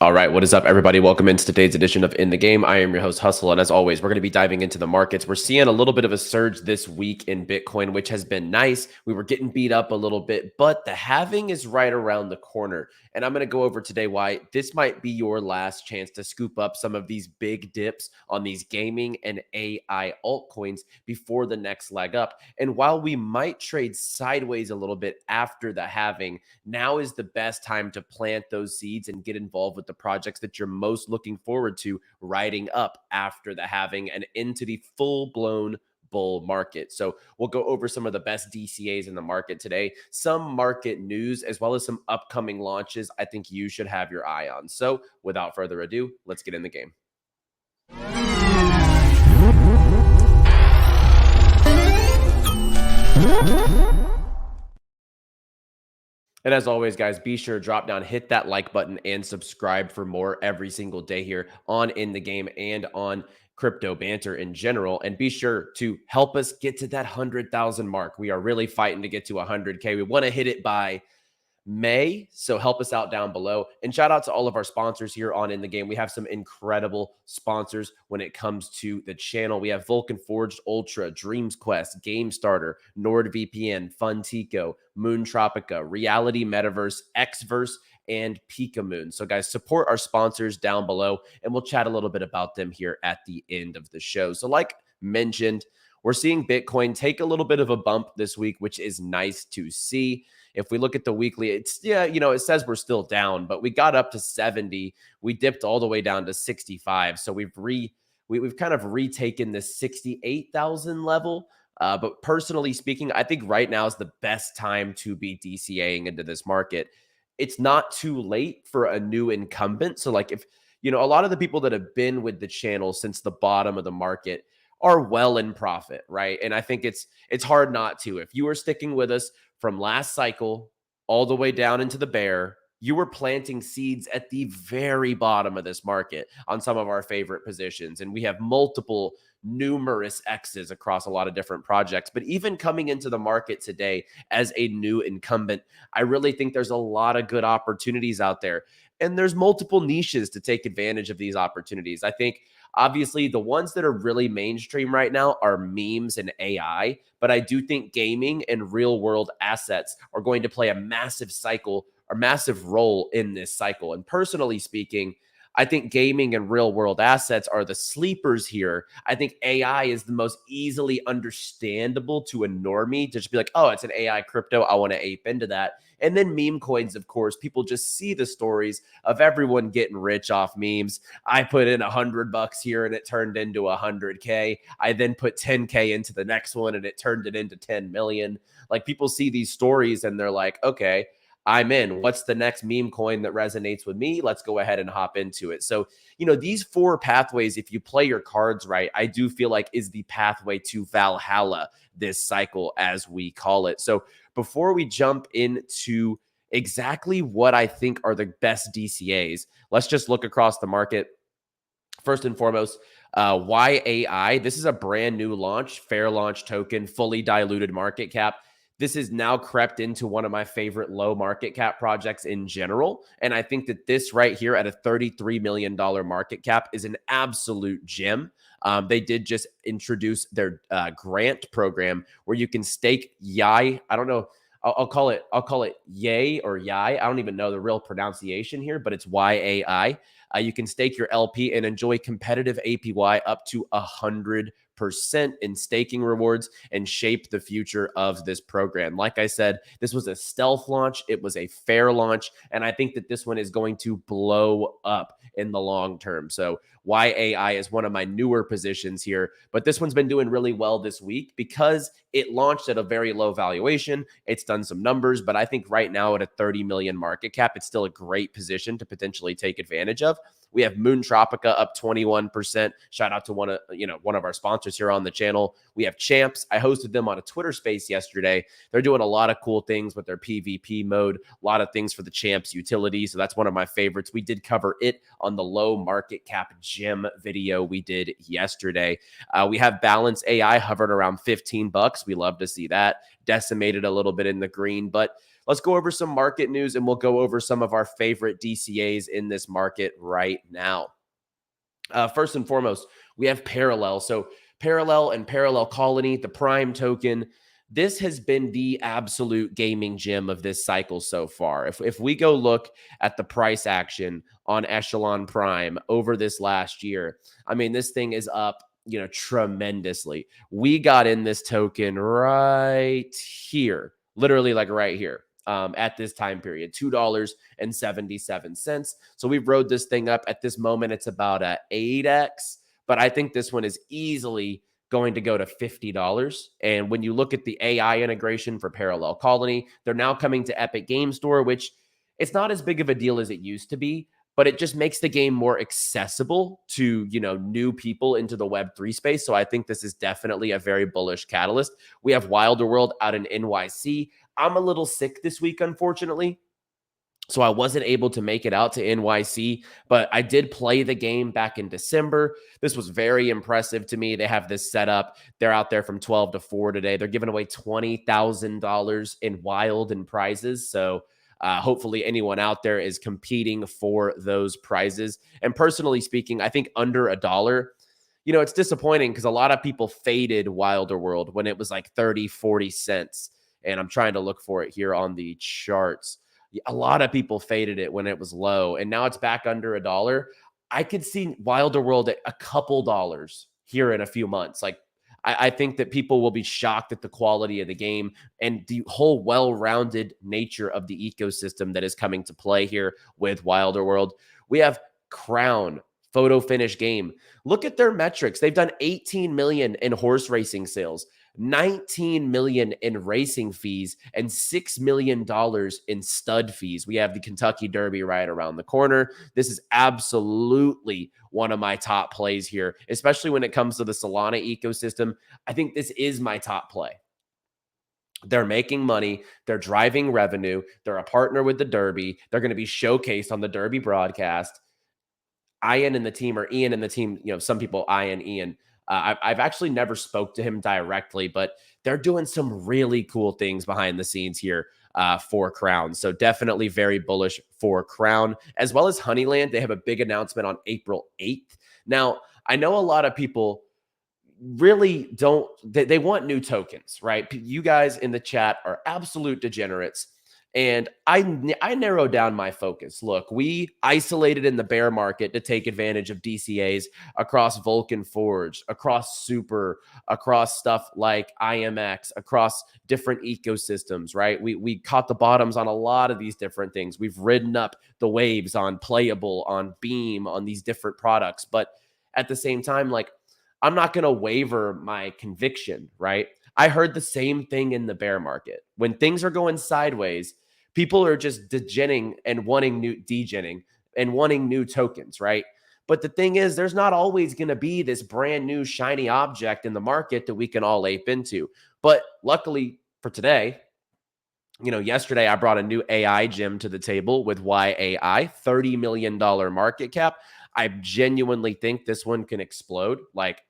All right, what is up, everybody? Welcome into today's edition of In the Game. I am your host, 𝗏𝗏, and as always, we're going to be diving into the markets. We're seeing a little bit of a surge this week in Bitcoin, which has been nice. We were getting beat up a little bit, but the halving is right around the corner. And I'm going to go over today why this might be your last chance to scoop up some of these big dips on these gaming and AI altcoins before the next leg up. And while we might trade sideways a little bit after the halving, now is the best time to plant those seeds and get involved with the projects that you're most looking forward to riding up after the halving and into the full-blown bull market. So we'll go over some of the best DCAs in the market today, some market news, as well as some upcoming launches I think you should have your eye on. So without further ado, let's get in the game. And as always, guys, be sure to drop down, hit that like button, and subscribe for more every single day here on In the Game and on Crypto Banter in general. And be sure to help us get to that 100,000 mark. We are really fighting to get to 100K. We want to hit it by May, so help us out down below. And shout out to all of our sponsors here on In the Game. We have some incredible sponsors when it comes to the channel. We have Vulcan Forged Ultra, Dreams Quest, Game Starter, NordVPN, Funtico, Moon Tropica, Reality Metaverse, Xverse, and Pika-Moon. So guys, support our sponsors down below, and we'll chat a little bit about them here at the end of the show. So like mentioned, we're seeing Bitcoin take a little bit of a bump this week, which is nice to see. If we look at the weekly, it's, it says we're still down, but we got up to 70. We dipped all the way down to 65. So we've kind of retaken this 68,000 level. But personally speaking, I think right now is the best time to be DCAing into this market. It's not too late for a new incumbent. So like if, a lot of the people that have been with the channel since the bottom of the market are well in profit, right? And I think it's hard not to. If you are sticking with us from last cycle all the way down into the bear, you were planting seeds at the very bottom of this market on some of our favorite positions. And we have numerous X's across a lot of different projects. But even coming into the market today as a new incumbent, I really think there's a lot of good opportunities out there. And there's multiple niches to take advantage of these opportunities. I think obviously the ones that are really mainstream right now are memes and AI, but I do think gaming and real world assets are going to play a massive role in this cycle. And personally speaking, I think gaming and real world assets are the sleepers here. I think AI is the most easily understandable to a normie to just be like, oh, it's an AI crypto. I want to ape into that. And then meme coins, of course, people just see the stories of everyone getting rich off memes. I put in $100 here and it turned into 100K. I then put 10K into the next one and it turned it into 10 million. Like people see these stories and they're like, okay, I'm in. What's the next meme coin that resonates with me? Let's go ahead and hop into it. So, these four pathways, if you play your cards right, I do feel like is the pathway to Valhalla this cycle, as we call it. So before we jump into exactly what I think are the best DCAs, let's just look across the market. First and foremost, 𝗚𝗢𝗚. This is a brand new launch, fair launch token, fully diluted market cap. This is now crept into one of my favorite low market cap projects in general. And I think that this right here at a $33 million market cap is an absolute gem. They did just introduce their grant program where you can stake 𝗖𝗢. I don't know. I'll call it 𝗖𝗢 or 𝗖𝗢. I don't even know the real pronunciation here, but it's 𝗖𝗢𝗚. You can stake your LP and enjoy competitive APY up to 100% in staking rewards and shape the future of this program. Like I said, this was a stealth launch. It was a fair launch. And I think that this one is going to blow up in the long term. So 𝗚𝗢𝗚 is one of my newer positions here, but this one's been doing really well this week because it launched at a very low valuation. It's done some numbers, but I think right now at a 30 million market cap, it's still a great position to potentially take advantage of. We have Moon Tropica up 21%. Shout out to one of our sponsors here on the channel. We have Champs. I hosted them on a Twitter space yesterday. They're doing a lot of cool things with their PvP mode, a lot of things for the Champs utility. So that's one of my favorites. We did cover it on the low market cap gem video we did yesterday. We have Balance AI hovering around $15. We love to see that. Decimated a little bit in the green, but let's go over some market news and we'll go over some of our favorite DCAs in this market right now. First and foremost, we have Parallel. So Parallel and Parallel Colony, the Prime token. This has been the absolute gaming gem of this cycle so far. If we go look at the price action on Echelon Prime over this last year, I mean, this thing is up, tremendously. We got in this token right here, literally like right here. At this time period, $2.77. So we've rode this thing up. At this moment, it's about a 8x, but I think this one is easily going to go to $50. And when you look at the AI integration for Parallel Colony, they're now coming to Epic Game Store, which it's not as big of a deal as it used to be, but it just makes the game more accessible to, new people into the Web3 space. So I think this is definitely a very bullish catalyst. We have Wilder World out in NYC. I'm a little sick this week, unfortunately, so I wasn't able to make it out to NYC, but I did play the game back in December. This was very impressive to me. They have this set up. They're out there from 12 to 4 today. They're giving away $20,000 in wild and prizes. So hopefully anyone out there is competing for those prizes. And personally speaking, I think under $1, it's disappointing because a lot of people faded Wilder World when it was like 30, 40 cents. And I'm trying to look for it here on the charts. A lot of people faded it when it was low, and now it's back under $1. I could see Wilder World at a couple dollars here in a few months. Like, I think that people will be shocked at the quality of the game and the whole well-rounded nature of the ecosystem that is coming to play here with Wilder World. We have Crown Photo Finish Game. Look at their metrics. They've done 18 million in horse racing sales, 19 million in racing fees, and $6 million in stud fees. We have the Kentucky Derby right around the corner. This is absolutely one of my top plays here, especially when it comes to the Solana ecosystem. I think this is my top play. They're making money. They're driving revenue. They're a partner with the Derby. They're going to be showcased on the Derby broadcast. Ian and the team, or Ian and the team, some people, Ian. I've actually never spoke to him directly, but they're doing some really cool things behind the scenes here for Crown. So definitely very bullish for Crown, as well as Honeyland. They have a big announcement on April 8th. Now, I know a lot of people really don't, they want new tokens, right? You guys in the chat are absolute degenerates. And I narrowed down my focus. Look, we isolated in the bear market to take advantage of DCAs across Vulcan Forge, across Super, across stuff like IMX, across different ecosystems, right? We caught the bottoms on a lot of these different things. We've ridden up the waves on Playable, on Beam, on these different products. But at the same time, like, I'm not going to waver my conviction, right? I heard the same thing in the bear market. When things are going sideways, people are just degenning and wanting new tokens, right? But the thing is, there's not always going to be this brand new shiny object in the market that we can all ape into. But luckily for today, yesterday I brought a new AI gem to the table with 𝗚𝗡, $30 million market cap. I genuinely think this one can explode. Like,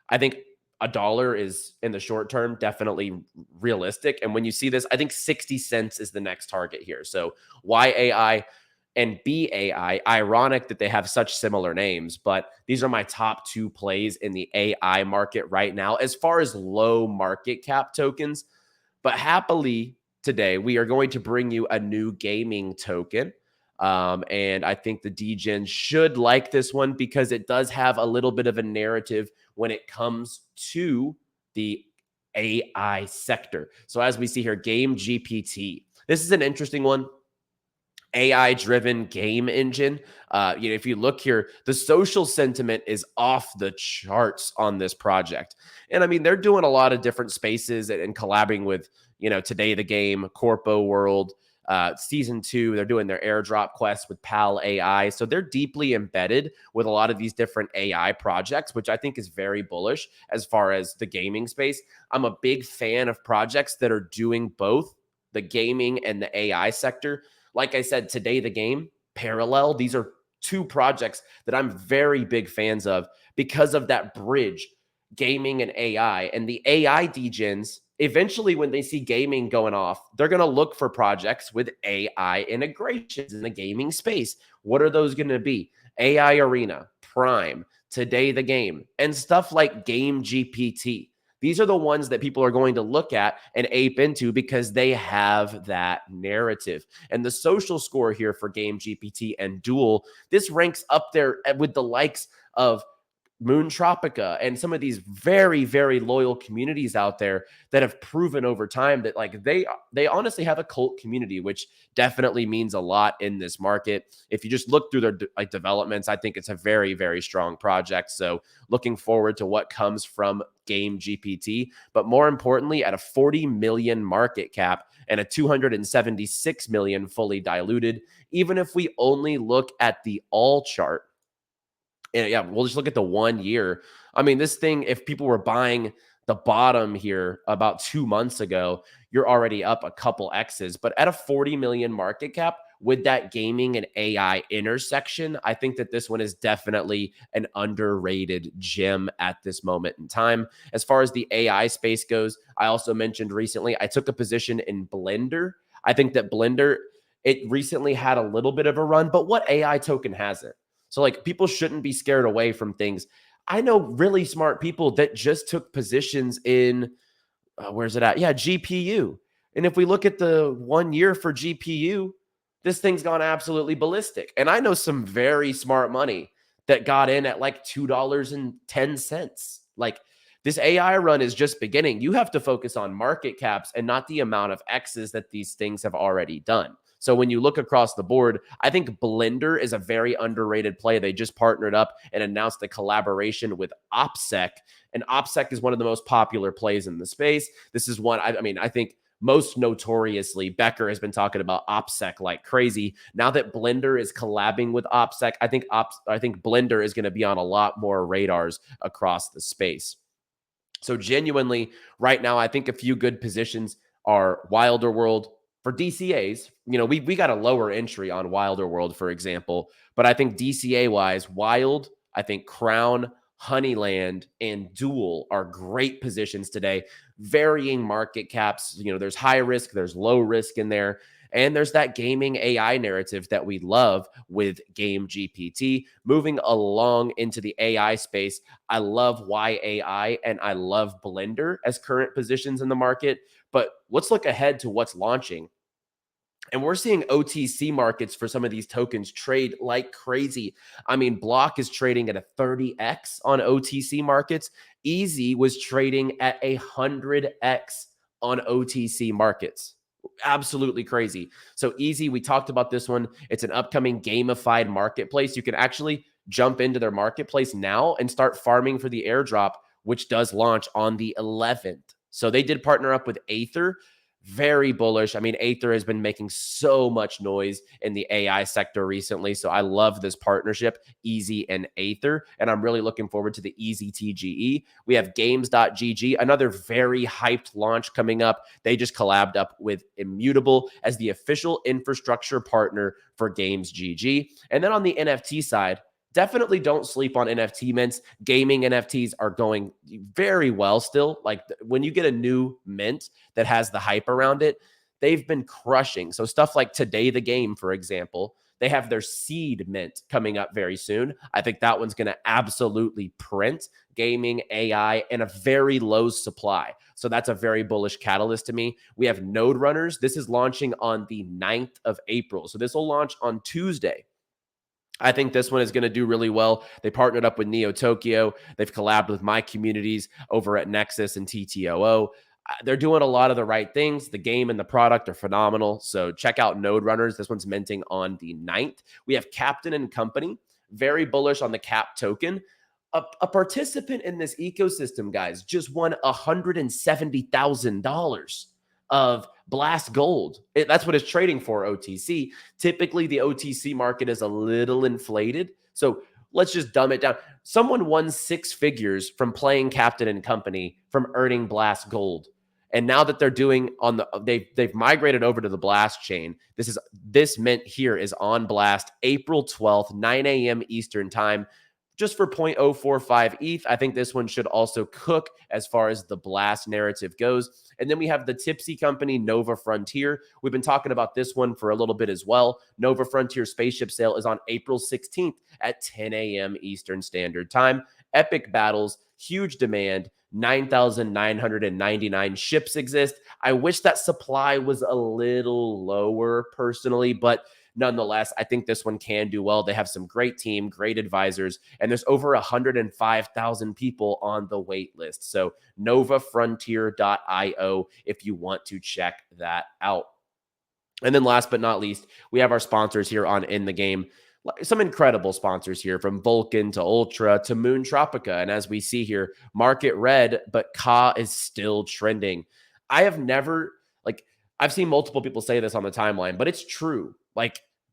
I think $1 is, in the short term, definitely realistic. And when you see this, I think 60 cents is the next target here. So 𝗚𝗡 and 𝗶𝗡, ironic that they have such similar names, but these are my top two plays in the AI market right now as far as low market cap tokens. But happily today, we are going to bring you a new gaming token. And I think the DGen should like this one because it does have a little bit of a narrative when it comes to the AI sector. So as we see here, Game GPT. This is an interesting one. AI-driven game engine. If you look here, the social sentiment is off the charts on this project. And I mean, they're doing a lot of different spaces and collabing with, Today the Game, Corpo World, Season 2, they're doing their airdrop quest with Pal AI. So they're deeply embedded with a lot of these different AI projects, which I think is very bullish as far as the gaming space. I'm a big fan of projects that are doing both the gaming and the AI sector. Like I said, Today the Game, Parallel, these are two projects that I'm very big fans of because of that bridge, gaming and AI. And the AI degens, eventually when they see gaming going off, they're going to look for projects with AI integrations in the gaming space. What are those going to be? AI Arena, Prime, Today the Game, and stuff like Game GPT. These are the ones that people are going to look at and ape into because they have that narrative. And the social score here for Game GPT and Duel, this ranks up there with the likes of Moon Tropica and some of these very, very loyal communities out there that have proven over time that like they honestly have a cult community, which definitely means a lot in this market. If you just look through their like developments, I think it's a very, very strong project. So looking forward to what comes from Game GPT, but more importantly, at a 40 million market cap and a 276 million fully diluted, even if we only look at the all chart. And yeah, we'll just look at the 1 year. I mean, this thing, if people were buying the bottom here about 2 months ago, you're already up a couple X's. But at a 40 million market cap with that gaming and AI intersection, I think that this one is definitely an underrated gem at this moment in time. As far as the AI space goes, I also mentioned recently, I took a position in Blender. I think that Blender, it recently had a little bit of a run, but what AI token hasn't? So like people shouldn't be scared away from things. I know really smart people that just took positions in, where's it at? Yeah, GPU. And if we look at the 1 year for GPU, this thing's gone absolutely ballistic. And I know some very smart money that got in at like $2.10. Like this AI run is just beginning. You have to focus on market caps and not the amount of X's that these things have already done. So when you look across the board, I think Blender is a very underrated play. They just partnered up and announced a collaboration with 𝗡𝗥, and 𝗡𝗥 is one of the most popular plays in the space. This is one, I mean, I think most notoriously, Becker has been talking about 𝗡𝗥 like crazy. Now that Blender is collabing with 𝗡𝗥, I think Blender is going to be on a lot more radars across the space. So genuinely, right now, I think a few good positions are Wilder World. For DCAs, you know, we got a lower entry on Wilder World, for example, but I think DCA-wise, Wild, I think Crown, Honeyland, and Duel are great positions today. Varying market caps. You know, there's high risk, there's low risk in there. And there's that gaming AI narrative that we love with Game GPT. Moving along into the AI space, I love 𝗚AI and I love Blender as current positions in the market. But let's look ahead to what's launching. And we're seeing OTC markets for some of these tokens trade like crazy. I mean, Block is trading at a 30x on OTC markets. Easy was trading at 100x on OTC markets. Absolutely crazy. So Easy, we talked about this one. It's an upcoming gamified marketplace. You can actually jump into their marketplace now and start farming for the airdrop, which does launch on the 11th. So they did partner up with Aether. Very bullish. I mean, Aether has been making so much noise in the AI sector recently. So I love this partnership, Easy and Aether. And I'm really looking forward to the Easy TGE. We have games.gg, another very hyped launch coming up. They just collabed up with Immutable as the official infrastructure partner for Games GG. And then on the NFT side, definitely don't sleep on NFT mints. Gaming NFTs are going very well still. Like when you get a new mint that has the hype around it, they've been crushing. So stuff like Today the Game, for example, they have their seed mint coming up very soon. I think that one's going to absolutely print gaming, AI, and a very low supply. So that's a very bullish catalyst to me. We have Node Runners. This is launching on the 9th of April. So this will launch on Tuesday. I think this one is going to do really well. They partnered up with Neo Tokyo. They've collabed with my communities over at Nexus and TTOO. They're doing a lot of the right things. The game and the product are phenomenal. So check out Node Runners. This one's minting on the 9th. We have Captain and Company. Very bullish on the CAP token. A participant in this ecosystem, guys, just won $170,000 of Blast Gold. That's what it's trading for, OTC. Typically, the OTC market is a little inflated. So let's just dumb it down. Someone won 6 figures from playing Captain and Company from earning Blast Gold. And now that they're doing on the, they've migrated over to the Blast chain. This mint here is on Blast April 12th, 9 a.m. Eastern time. just for 0.045 ETH. I think this one should also cook as far as the blast narrative goes. And then we have the tipsy company, Nova Frontier. We've been talking about this one for a little bit as well. Nova Frontier spaceship sale is on April 16th at 10 a.m. Eastern Standard Time. Epic battles, huge demand, 9,999 ships exist. I wish that supply was a little lower personally, but nonetheless, I think this one can do well. They have some great team, great advisors, and there's over 105,000 people on the wait list. So novafrontier.io if you want to check that out. And then last but not least, we have our sponsors here on In the Game. Some incredible sponsors here, from Vulcan to Ultra to Moon Tropica. And as we see here, market red, but 𝗏 is still trending. I have never, I've seen multiple people say this on the timeline, but it's true.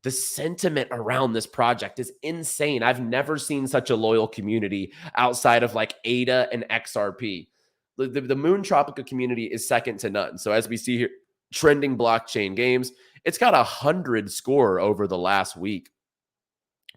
The sentiment around this project is insane. I've never seen such a loyal community outside of ADA and XRP. The Moon Tropica community is second to none. So as we see here, trending blockchain games, it's got 100 score over the last week.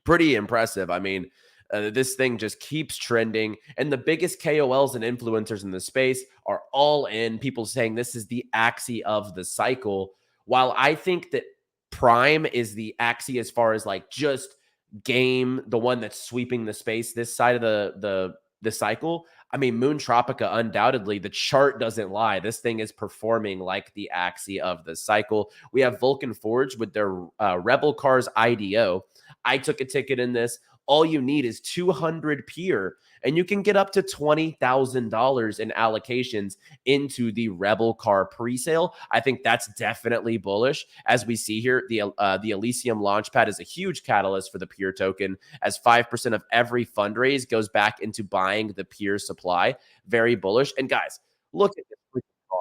Pretty impressive. I mean, this thing just keeps trending, and the biggest KOLs and influencers in the space are all in. People saying this is the 𝗲𝗍𝗄 of the cycle. While I think that Prime is the 𝗲𝗍𝗄 as far as just game, the one that's sweeping the space this side of the cycle. I mean, Moon Tropica, undoubtedly, the chart doesn't lie. This thing is performing like the 𝗲𝗍𝗄 of the cycle. We have Vulcan Forge with their Rebel Cars IDO. I took a ticket in this. All you need is 200 peer, and you can get up to $20,000 in allocations into the Rebel Car presale. I think that's definitely bullish. As we see here, the Elysium Launchpad is a huge catalyst for the peer token, as 5% of every fundraise goes back into buying the peer supply. Very bullish. And guys, look at this car.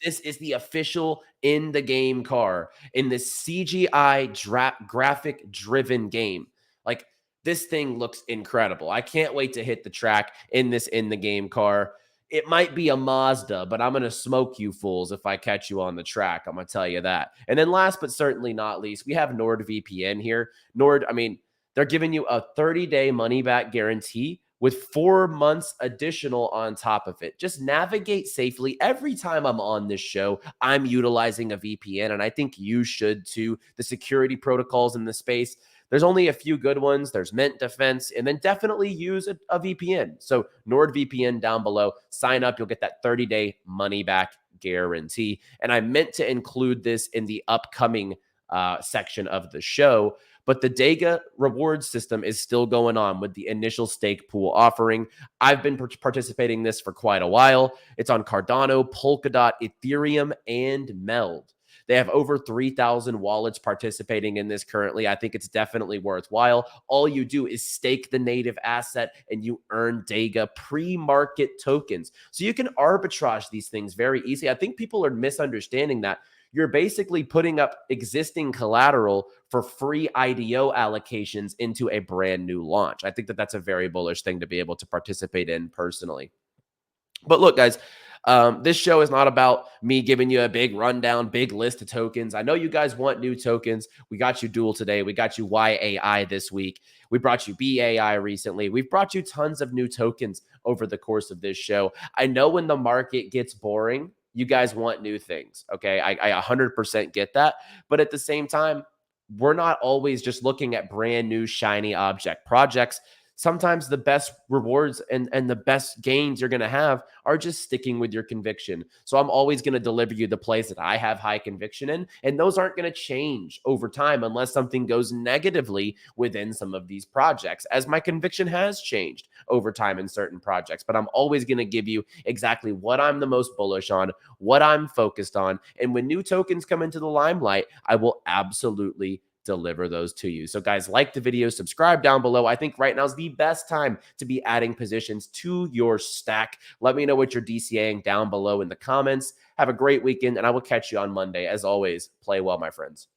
This is the official In the Game car in this CGI graphic driven game. This thing looks incredible. I can't wait to hit the track in this In the Game car. It might be a Mazda, but I'm going to smoke you fools if I catch you on the track. I'm going to tell you that. And then last but certainly not least, we have NordVPN here. I mean, they're giving you a 30-day money-back guarantee with 4 months additional on top of it. Just navigate safely. Every time I'm on this show, I'm utilizing a VPN, and I think you should too. The security protocols in the space, there's only a few good ones. There's Mint Defense, and then definitely use a VPN. So NordVPN down below. Sign up. You'll get that 30-day money-back guarantee. And I meant to include this in the upcoming section of the show, but the Dega reward system is still going on with the initial stake pool offering. I've been participating in this for quite a while. It's on Cardano, Polkadot, Ethereum, and Meld. They have over 3,000 wallets participating in this currently. I think it's definitely worthwhile. All you do is stake the native asset and you earn Dega pre-market tokens. So you can arbitrage these things very easily. I think people are misunderstanding that. You're basically putting up existing collateral for free IDO allocations into a brand new launch. I think that that's a very bullish thing to be able to participate in personally. But look, guys, this show is not about me giving you a big rundown, big list of tokens. I know you guys want new tokens. We got you Dual today. We got you YAI this week. We brought you BAI recently. We've brought you tons of new tokens over the course of this show. I know when the market gets boring, you guys want new things, okay? I 100% get that. But at the same time, we're not always just looking at brand new shiny object projects. Sometimes the best rewards and the best gains you're going to have are just sticking with your conviction. So I'm always going to deliver you the plays that I have high conviction in, and those aren't going to change over time unless something goes negatively within some of these projects, as my conviction has changed over time in certain projects. But I'm always going to give you exactly what I'm the most bullish on, what I'm focused on, and when new tokens come into the limelight, I will absolutely deliver those to you. So guys, like the video, subscribe down below. I think right now is the best time to be adding positions to your stack. Let me know what you're DCAing down below in the comments. Have a great weekend, and I will catch you on Monday. As always, play well, my friends.